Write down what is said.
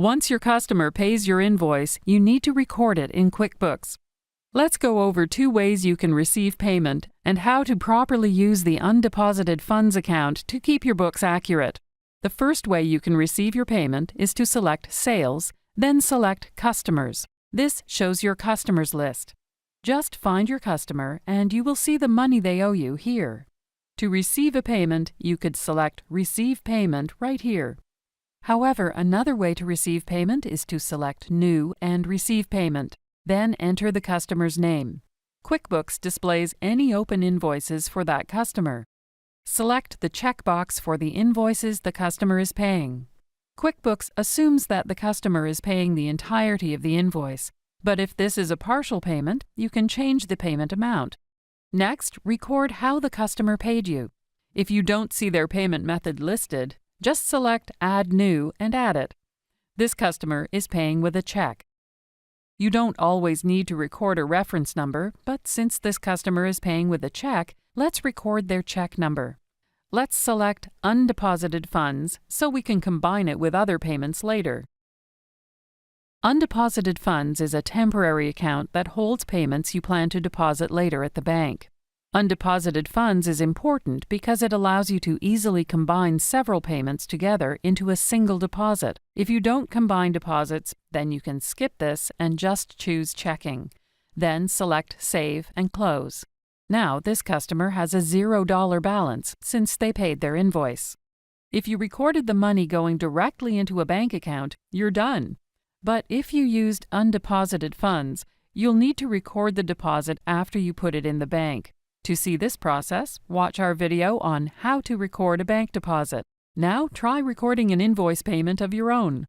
Once your customer pays your invoice, you need to record it in QuickBooks. Let's go over 2 ways you can receive payment and how to properly use the Undeposited Funds account to keep your books accurate. The first way you can receive your payment is to select Sales, then select Customers. This shows your customers list. Just find your customer and you will see the money they owe you here. To receive a payment, you could select Receive Payment right here. However, another way to receive payment is to select New and Receive Payment, then enter the customer's name. QuickBooks displays any open invoices for that customer. Select the checkbox for the invoices the customer is paying. QuickBooks assumes that the customer is paying the entirety of the invoice, but if this is a partial payment, you can change the payment amount. Next, record how the customer paid you. If you don't see their payment method listed, just select Add New and add it. This customer is paying with a check. You don't always need to record a reference number, but since this customer is paying with a check, let's record their check number. Let's select Undeposited Funds so we can combine it with other payments later. Undeposited Funds is a temporary account that holds payments you plan to deposit later at the bank. Undeposited Funds is important because it allows you to easily combine several payments together into a single deposit. If you don't combine deposits, then you can skip this and just choose Checking. Then select Save and Close. Now this customer has a $0 balance since they paid their invoice. If you recorded the money going directly into a bank account, you're done. But if you used undeposited funds, you'll need to record the deposit after you put it in the bank. To see this process, watch our video on how to record a bank deposit. Now try recording an invoice payment of your own.